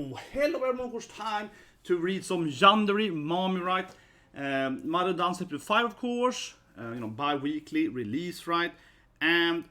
hello everyone, of course, time to read some Yandere Mommy, right? Mother Danzai Chapter 5, of course, bi-weekly release, right? And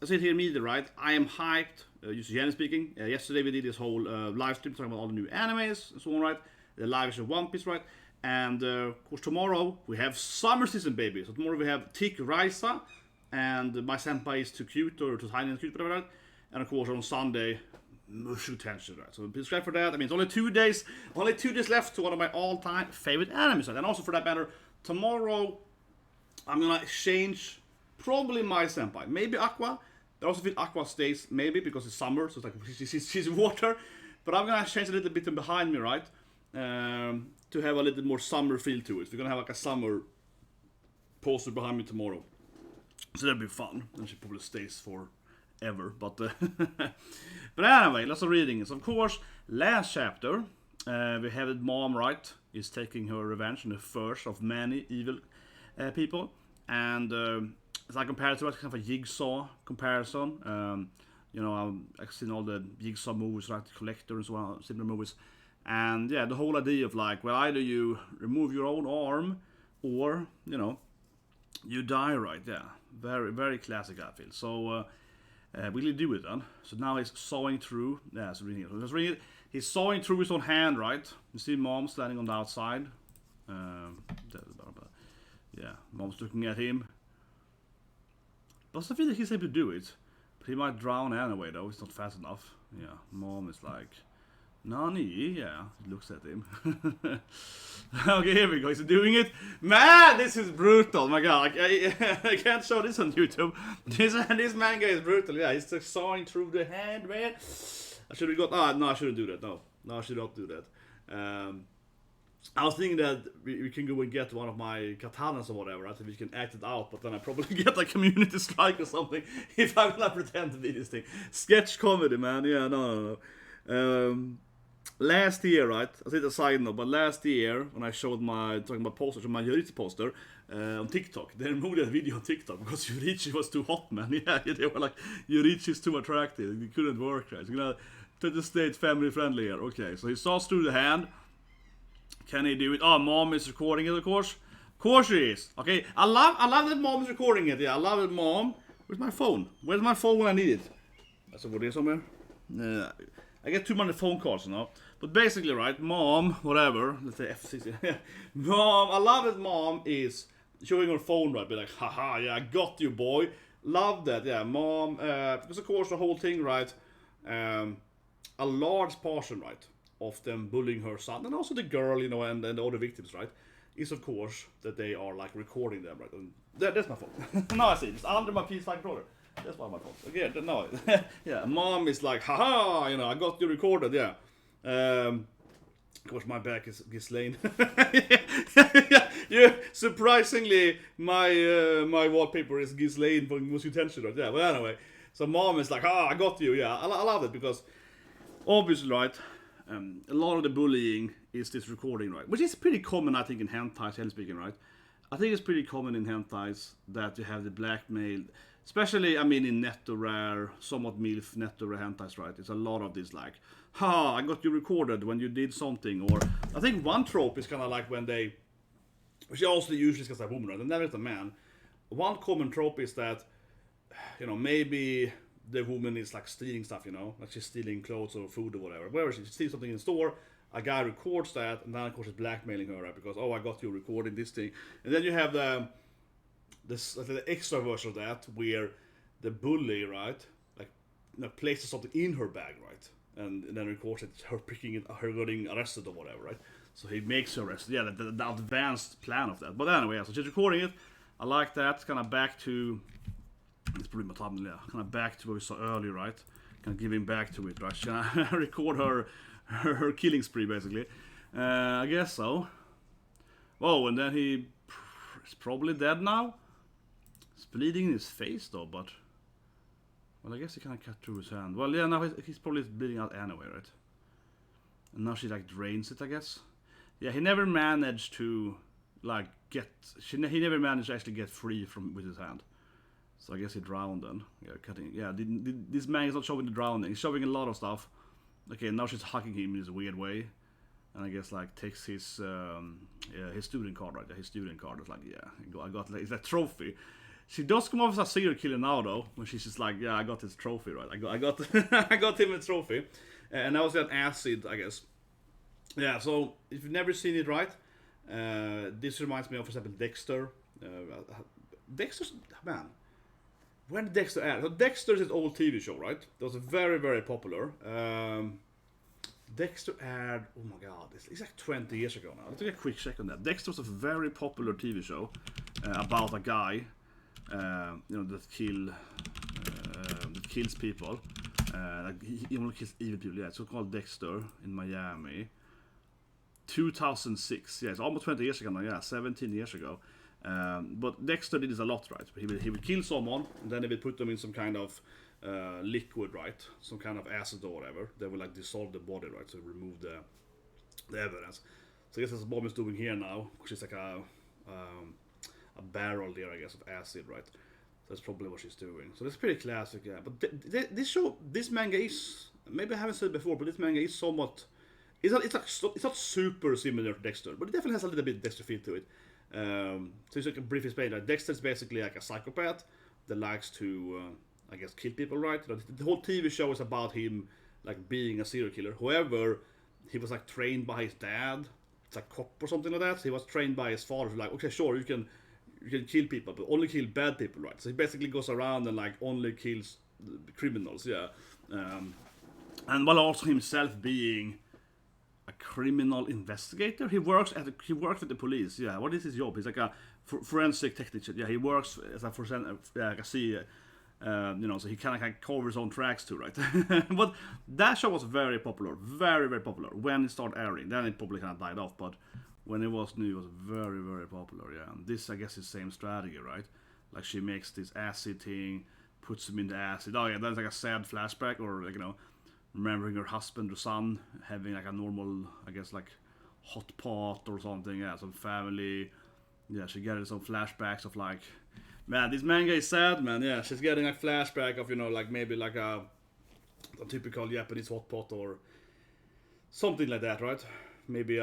I said here immediately, right? I am hyped, Yandere speaking. Yesterday we did this whole live stream talking about all the new animes and so on, right? The live version of One Piece, right? And of course tomorrow we have summer season, baby. So tomorrow we have Tik Raisa, and my senpai is too cute, or too tiny and cute, whatever. And of course on Sunday, Mushu Tenshin, right? So please subscribe for that. I mean, it's only 2 days left to one of my all-time favorite animes, right? And also for that matter, tomorrow I'm gonna exchange probably my senpai, maybe Aqua. I also feel Aqua stays, maybe because it's summer, so it's like she's in water. But I'm gonna change a little bit behind me, right? To have a little more summer feel to it. We're gonna have like a summer poster behind me tomorrow, so that'll be fun. And she probably stays forever, but but anyway, lots of reading. So of course, last chapter we have it. Mom, right, is taking her revenge on the first of many evil people, and as I compare it to kind of a Jigsaw comparison. I've seen all the Jigsaw movies, like The Collector and so on, similar movies. And yeah, the whole idea of like, well, either you remove your own arm or, you die, right? Yeah, very, very classic, I feel. So, will he do it then? So now he's sawing through, yeah, so reading it. So just reading it. He's sawing through his own hand, right? You see Mom standing on the outside. Yeah, Mom's looking at him. But I feel like he's able to do it. But he might drown anyway, though. It's not fast enough. Yeah, Mom is like, Nani? Yeah, he looks at him. Okay, here we go. He's doing it. Man, this is brutal. My God, I can't show this on YouTube. This manga is brutal. Yeah, he's just sawing through the hand, man. I should have got. No, I shouldn't do that. No, I should not do that. I was thinking that we can go and get one of my katanas or whatever, right? So we can act it out, but then I probably get a community strike or something if I'm gonna pretend to be this thing. Sketch comedy, man. Yeah, no. Last year, right? I said a side note, but last year when I showed talking about posters, my Yurichi poster on TikTok, they removed that video on TikTok because Yurichi was too hot, man. Yeah, they were like, Yurichi's too attractive. It couldn't work, right? So you're gonna try to stay family friendly here. Okay, so he saws through the hand. Can he do it? Oh, Mom is recording it, of course. Of course she is. Okay, I love that Mom is recording it. Yeah, I love it, Mom. Where's my phone? Where's my phone when I need it? That's over there somewhere. I get too many phone calls, But basically, right, Mom, whatever, let's say F6. Mom, I love it. Mom is showing her phone, right? Be like, haha, yeah, I got you, boy. Love that, yeah, Mom. Because of course the whole thing, right? A large portion, right, of them bullying her son, and also the girl, and the other victims, right, is of course that they are like recording them, right? And that's my fault. Now I see it's under my PS5 controller. That's why my fault. Okay, no, yeah. Mom is like, haha, I got you recorded, yeah. Of course, my back is Ghislaine. Yeah, surprisingly, my wallpaper is Ghislaine from Mushu Tenshin, right? Yeah, but anyway, so Mom is like, I got you, yeah. I love it because obviously, right. A lot of the bullying is this recording, right? Which is pretty common, I think, in hentais, hell speaking, right? I think it's pretty common in hentais that you have the blackmail, especially, in neto-rare, somewhat MILF neto-rare hentais, right? It's a lot of this, like, I got you recorded when you did something, or I think one trope is kind of like when they, which also usually is because a woman, right? And never is a man. One common trope is that, maybe the woman is like stealing stuff, like she's stealing clothes or food or whatever. Wherever she steals something in the store, a guy records that, and then of course he's blackmailing her, right? Because I got you recording this thing, and then you have the extra version of that where the bully, right, like places something in her bag, right, and then records it, her picking it, her getting arrested or whatever, right? So he makes her arrested. Yeah, the advanced plan of that. But anyway, so she's recording it. I like that. Kind of back to. It's probably my thumbnail, yeah. Kind of back to what we saw earlier, right? Kind of giving back to it, right? She's gonna record her killing spree, basically. I guess so. Whoa, and then he's probably dead now. It's bleeding in his face, though, but... Well, I guess he kind of cut through his hand. Well, yeah, now he's probably bleeding out anyway, right? And now she, like, drains it, I guess. Yeah, he never managed to, like, he never managed to actually get free with his hand. So I guess he drowned then. Yeah, cutting. Yeah, this man is not showing the drowning. He's showing a lot of stuff. okay, now she's hugging him in this weird way, and I guess like takes his student card, right? His student card is like, yeah, I got like, it's a trophy. She does come off as a serial killer now though, when she's just like, yeah, I got this trophy, right? I got I got him a trophy, and that was an acid, I guess. Yeah, so if you've never seen it, right? This reminds me of, for example, Dexter. Dexter's, man, when did Dexter air? So Dexter is an old TV show, right? That was very, very popular. Dexter aired, oh my god, it's like 20 years ago now. Let's take a quick check on that. Dexter was a very popular TV show about a guy, that kills people. Like he only kills evil people. Yeah, it's called Dexter in Miami. 2006. Yeah, it's almost 20 years ago now. Yeah, 17 years ago. But Dexter did this a lot, right? He would kill someone, and then he would put them in some kind of liquid, right? Some kind of acid or whatever. They would like dissolve the body, right? So remove the evidence. So I guess that's what Bob is doing here now, which is like a barrel there, I guess, of acid, right? That's probably what she's doing. So that's pretty classic, yeah. But this manga is, maybe I haven't said it before, but this manga is somewhat, it's not super similar to Dexter, but it definitely has a little bit Dexter feel to it. So just like a brief explain, like Dexter's basically like a psychopath that likes to, I guess, kill people, right? The whole TV show is about him like being a serial killer. However, he was like trained by his dad, it's like cop or something like that. So he was trained by his father, like, okay, sure, you can kill people, but only kill bad people, right? So he basically goes around and like only kills criminals, yeah. And while also himself being a criminal investigator, he works with the police. Yeah, what is his job? He's like a forensic technician. Yeah, he works as a forensic, like a C. So he kind of covers his own tracks too, right? But that show was very popular, very, very popular when it started airing. Then it probably kind of died off, but when it was new, it was very, very popular. Yeah, and this, I guess, is the same strategy, right? Like she makes this acid thing, puts him in the acid. Oh yeah, that's like a sad flashback, or like remembering her husband or son having like a normal, I guess, like hot pot or something. Yeah, some family. Yeah, she getting some flashbacks of like, man, this manga is sad, man. Yeah, she's getting a flashback of like maybe like a typical Japanese hot pot or something like that, right? Maybe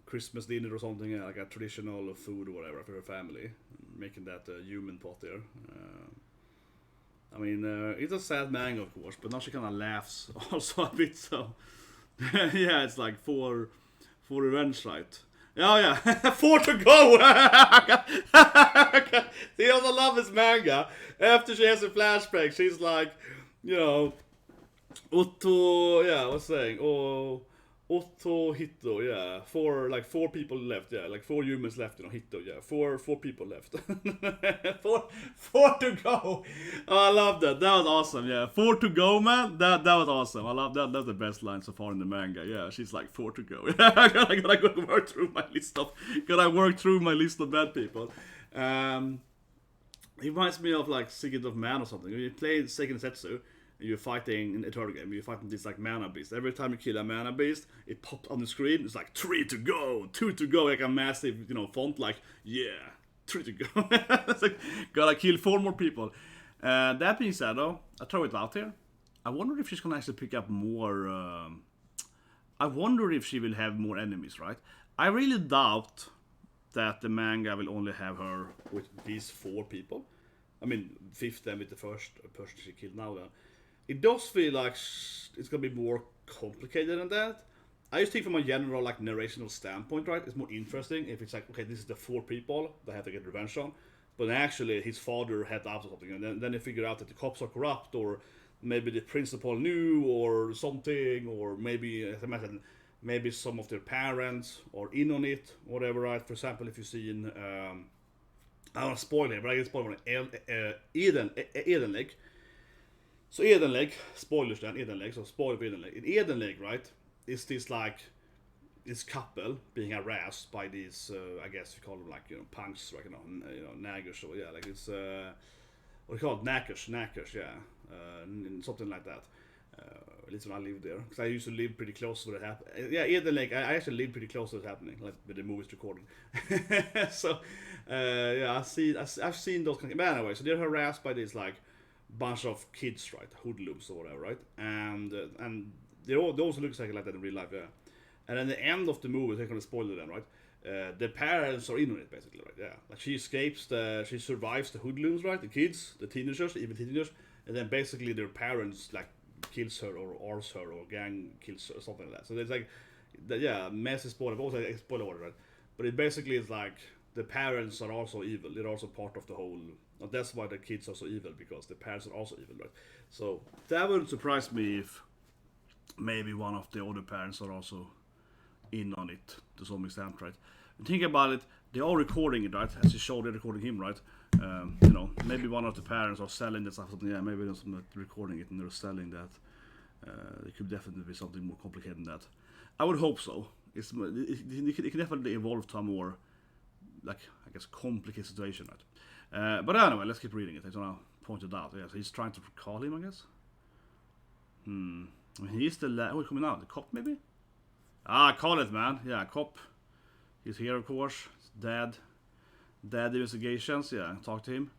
Christmas dinner or something, yeah, like a traditional food or whatever for her family, making that human pot there. I mean, it's a sad manga, of course, but now she kind of laughs also a bit. So yeah, it's like for revenge, right? Oh yeah, 4 to go. He also loves this manga. After she has a flashback, she's like, Otto. Yeah, I was saying, Otto Hitto, yeah. 4 people left, yeah. Like 4 humans left, Hitto, yeah. 4 people left. 4 to go. Oh, I love that. That was awesome, yeah. 4 to go, man. That was awesome. I love that. That's the best line so far in the manga. Yeah, she's like 4 to go. I gotta work through my list of bad people. It reminds me of like Secret of Man or something. When you play Seiken Setsu, you're fighting in a turtle game, you're fighting this like mana beast. Every time you kill a mana beast, it pops on the screen. It's like 3 to go, 2 to go, like a massive, font. Like, yeah, 3 to go. It's like, gotta kill 4 more people. That being said, though, I throw it out here. I wonder if she's gonna actually pick up more. I wonder if she will have more enemies, right? I really doubt that the manga will only have her with these 4 people. I mean, 5th then with the first person she killed now then. It does feel like it's gonna be more complicated than that. I just think from a general like narrational standpoint, right, it's more interesting if it's like, okay, this is the 4 people that have to get revenge on, but actually his father had out or something, and then they figure out that the cops are corrupt, or maybe the principal knew or something, or maybe, as I mentioned, maybe some of their parents are in on it, whatever, right? For example, if you see in, I don't want to spoil it, but I can spoil it. Eden Lake. So Eden Lake, spoilers then, Eden Lake, so spoiler for Eden Lake. In Eden Lake, right, is this like, this couple being harassed by these, I guess you call them like, punks, like, naggers, or yeah, like it's, what do you call it, knackers, yeah, something like that. At least when I lived there, because I used to live pretty close to it happening. Yeah, Eden Lake, I actually lived pretty close to it happening, like with the movies recorded. So, yeah, I've seen those kind of, but anyway, so they're harassed by this like bunch of kids, right, hoodlums or whatever, right, and they also look exactly like that in real life, yeah. And then the end of the movie, they're gonna spoil it then, right? The parents are in on it basically, right? Yeah, like she survives the hoodlums, right? The kids, the teenagers, even teenagers, and then basically their parents like kills her or arms her or gang kills her or something like that. So there's like, massive spoiler, but also a spoiler order, right? But it basically is like the parents are also evil. They're also part of the whole. And that's why the kids are so evil, because the parents are also evil, right? So that wouldn't surprise me if maybe one of the other parents are also in on it to some extent, right? And think about it, they are recording it, right? As you showed, they're recording him, right? Maybe one of the parents are selling that stuff. Yeah, maybe they're recording it and they're selling that. It could definitely be something more complicated than that. I would hope so. It can definitely evolve to a more, like, I guess, complicated situation, right? But anyway, let's keep reading it. I don't know, pointed out. Yeah, so he's trying to call him, I guess. He's the who's coming out? The cop, maybe? Call it, man. Yeah, cop. He's here, of course. Dad investigations. Yeah, talk to him.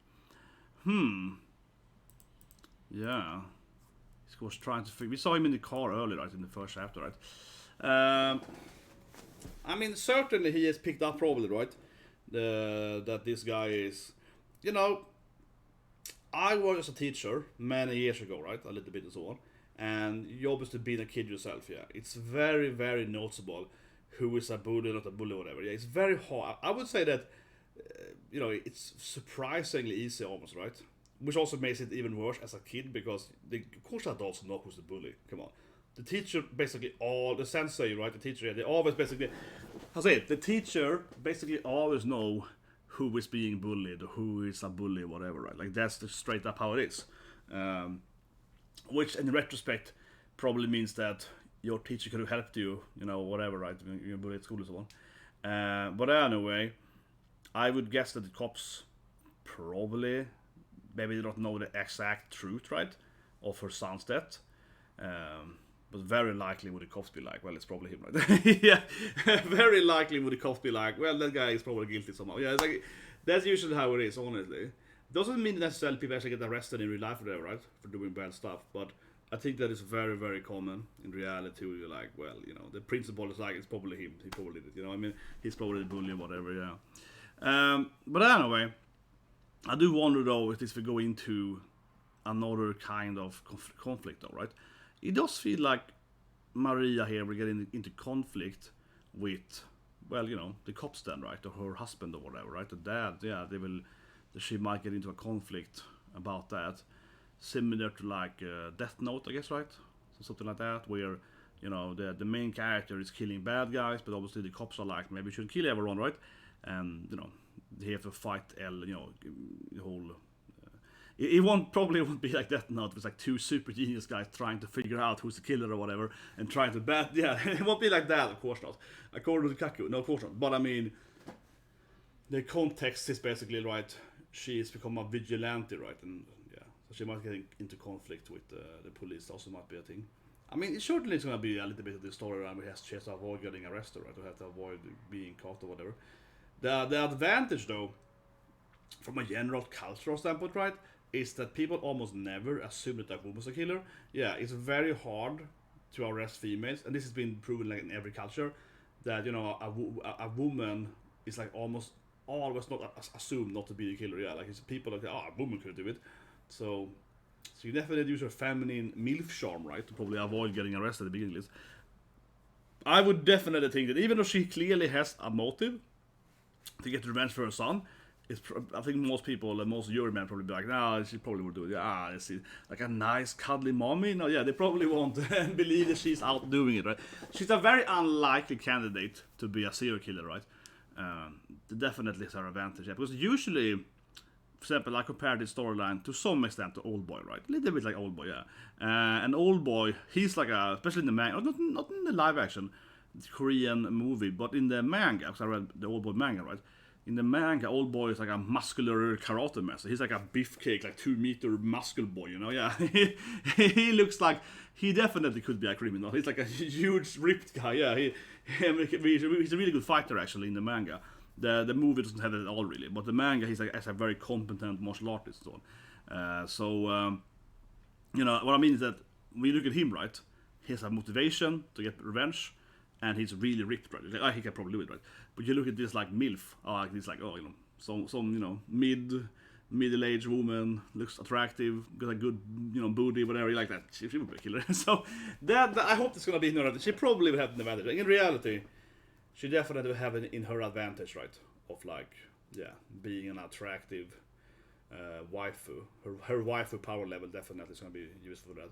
Yeah. He's of course trying to figure. We saw him in the car earlier, right? In the first chapter, right? I mean, certainly he has picked up probably, right? That this guy is, I was a teacher many years ago, right? A little bit and so on. And you obviously being a kid yourself, yeah. It's very, very noticeable who is a bully, not a bully, whatever. Yeah, it's very hard. I would say that, it's surprisingly easy almost, right? Which also makes it even worse as a kid, because of course adults know who's the bully. Come on. The teacher basically the sensei, right? The teacher, they always basically, the teacher basically always know who is being bullied or who is a bully or whatever, right? Like that's just straight up how it is. Which in retrospect probably means that your teacher could have helped you, whatever, right? You're bullied at school and so on. But anyway, I would guess that the cops probably, maybe they don't know the exact truth, right? Of her son's death. But very likely would the cops be like, well, it's probably him, right? Yeah, very likely would the cops be like, well, that guy is probably guilty somehow. Yeah, it's like, that's usually how it is, honestly. Doesn't mean necessarily people actually get arrested in real life or whatever, right? For doing bad stuff, but I think that is very, very common in reality. You're like, well, the principal is like, it's probably him. He probably did it. I mean, he's probably the bully or whatever, yeah. But anyway, I do wonder though if this will go into another kind of conflict, though, right? It does feel like Maria here will get into conflict with, well, the cops then, right? Or her husband or whatever, right? The dad, yeah, she might get into a conflict about that. Similar to like Death Note, I guess, right? So something like that, where, the main character is killing bad guys, but obviously the cops are like, maybe we shouldn't kill everyone, right? And, they have to fight the whole... It probably won't be like Death Note. It's like two super genius guys trying to figure out who's the killer or whatever, and trying to it won't be like that, of course not. According to Kaku, no, of course not. But I mean, the context is basically, right, she's become a vigilante, right? And yeah, so she might get into conflict with the police, also might be a thing. I mean, it certainly is going to be a little bit of the story around where she has to avoid getting arrested, right? Or have to avoid being caught or whatever. The advantage, though, from a general cultural standpoint, right, is that people almost never assume that a woman's a killer. Yeah, it's very hard to arrest females, and this has been proven like in every culture, that a woman is like almost always not assumed not to be the killer. Yeah, like it's people like, a woman could do it. So you definitely use your feminine MILF charm, right, to probably avoid getting arrested at the beginning. I would definitely think that even though she clearly has a motive to get revenge for her son, I think most people, most jurymen probably be like, nah, she probably would do it. It's like a nice cuddly mommy. No, yeah, they probably won't believe that she's out doing it, right? She's a very unlikely candidate to be a serial killer, right? Definitely is her advantage, yeah. Because usually, for example, I compare this storyline to some extent to Old Boy, right? A little bit like Old Boy, yeah. And Old Boy, he's like especially in the manga, not in the live action Korean movie, but in the manga, because I read the Old Boy manga, right? In the manga, Old Boy is like a muscular karate master. He's like a beefcake, like 2-meter muscle boy, yeah. He looks like, he definitely could be a criminal. He's like a huge, ripped guy, yeah. He's a really good fighter, actually, in the manga. The movie doesn't have it at all, really. But the manga, he's like a very competent martial artist. What I mean is that when you look at him, right, he has a motivation to get revenge, and he's really ripped, right? Like, he can probably do it, right? But you look at this like MILF, like this like, oh, you know, some you know, middle-aged woman, looks attractive, got a good, you know, booty, whatever, you like that. She would be a killer. So that I hope it's gonna be, you know, she probably will have an advantage. In reality, she definitely will have it in her advantage, right? Of like, yeah, being an attractive waifu. Her waifu power level definitely is gonna be useful for that.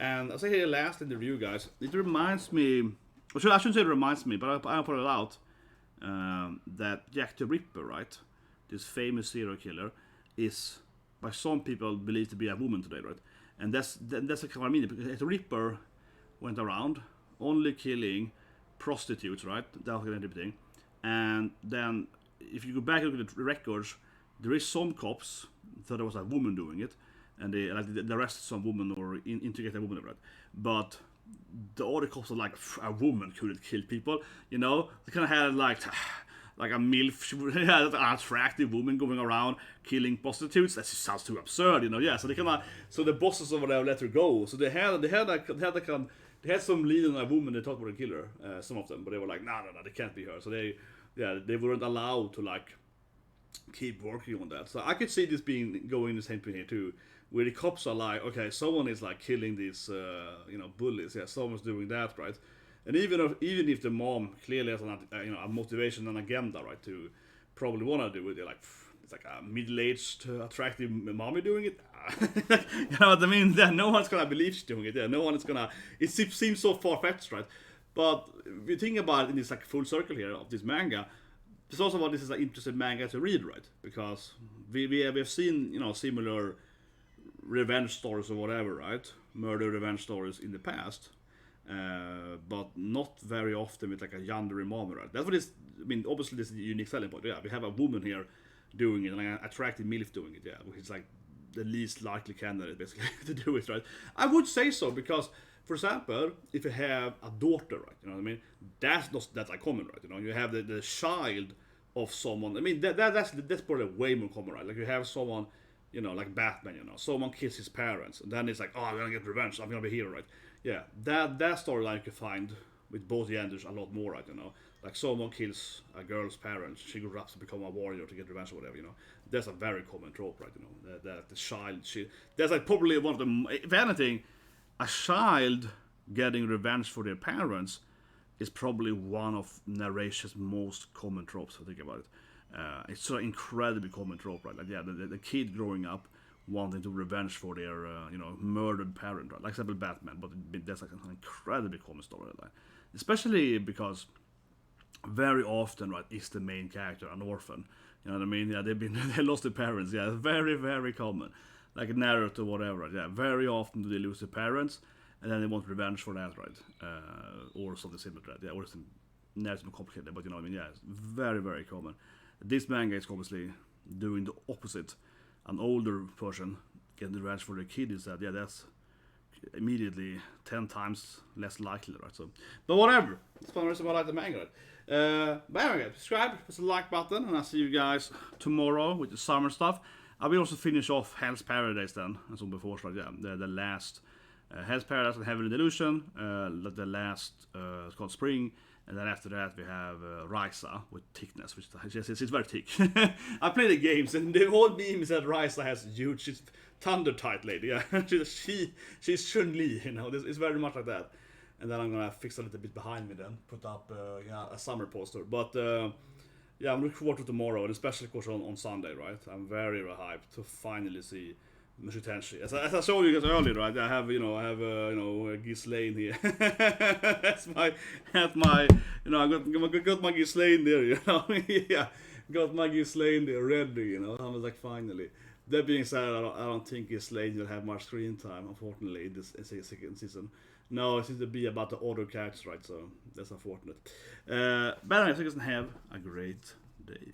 And as I say here last in the review, guys, it reminds me, I shouldn't say it reminds me, but I'll put it out, that Jack the Ripper, right? This famous serial killer is, by some people, believed to be a woman today, right? And that's what I mean, because the Ripper went around only killing prostitutes, right? That was everything. And then, if you go back and look at the records, there is some cops thought there was a woman doing it, and they arrested some woman or integrated a woman, right? But the other cops are like, a woman couldn't kill people, you know? They kind of had like a MILF, an attractive woman going around killing prostitutes. That just sounds too absurd, you know? Yeah, so they kind of, so the bosses over there let her go. So they had some lead on a woman they thought were a killer, some of them, but they were like, no, they can't be her. So they weren't allowed to like keep working on that. So I could see this going the same thing here too, where the cops are like, okay, someone is like killing these, you know, bullies. Yeah, someone's doing that, right? And even if the mom clearly has a motivation and agenda, right, to probably want to do it, they're like, it's like a middle-aged, attractive mommy doing it. You know what I mean? Yeah, no one's gonna believe she's doing it. Yeah, no one is gonna. It seems so far-fetched, right? But if you think about it in this like full circle here of this manga, it's also why this is an interesting manga to read, right? Because we have seen, you know, similar revenge stories or whatever, right? Murder revenge stories in the past. But not very often with like a Yandere Mother, right? That's what is. I mean, obviously this is a unique selling point. Yeah, we have a woman here doing it, and an attractive MILF doing it. Yeah, which is like the least likely candidate basically to do it, right? I would say so because, for example, if you have a daughter, right? You know what I mean? That's not that uncommon, right? You know, you have the child of someone. I mean, that's probably way more common, right? Like you have someone, you know, like Batman. You know, someone kills his parents, and then it's like, oh, I'm gonna get revenge. I'm gonna be a hero, right? Yeah, that storyline you can find with both genders a lot more, right? You know, like someone kills a girl's parents, she grows up to become a warrior to get revenge or whatever. You know, that's a very common trope, right? You know, that the child, that's like probably one of the, if anything, a child getting revenge for their parents is probably one of narration's most common tropes. If you think about it, it's so incredibly common trope, right? Like, yeah, the kid growing up wanting to revenge for their, you know, murdered parent, right? Like example Batman, but that's like an incredibly common storyline, especially because very often, right, is the main character an orphan. You know what I mean? Yeah, they lost their parents. Yeah, very very common, like Naruto, whatever. Right? Yeah, very often do they lose their parents, and then they want revenge for that, right? Or something similar to that. Yeah, or some Naruto's more complicated, but you know what I mean? Yeah, it's very very common. This manga is obviously doing the opposite. An older person getting the revenge for their kid is that, yeah, that's immediately 10 times less likely, right? So, but whatever, it's one reason why I like the manga, right? But anyway, subscribe, press the like button, and I'll see you guys tomorrow with the summer stuff. I will also finish off Hell's Paradise then, as on before, right? Yeah, the last Hell's Paradise and Heavenly Delusion, the last, it's called Spring. And then after that we have Risa with thickness, which it's very thick. I play the games, and the whole meme is that Risa has huge, she's thunder tight lady. Yeah, she's Chun-Li, you know. It's very much like that. And then I'm gonna fix a little bit behind me, then put up a summer poster. But yeah, I'm looking forward to tomorrow, and especially of course on Sunday, right? I'm very hyped to finally see Mushu Tenshi. As I showed you guys earlier, right? I have Ghislaine here. that's my, you know, I got my Ghislaine there, you know. Yeah, got my Ghislaine there ready, you know. I was like, finally. That being said, I don't think Ghislaine will have much screen time, unfortunately, in this second season. No, it seems to be about the other characters, right? So that's unfortunate. But anyway, so you guys have a great day.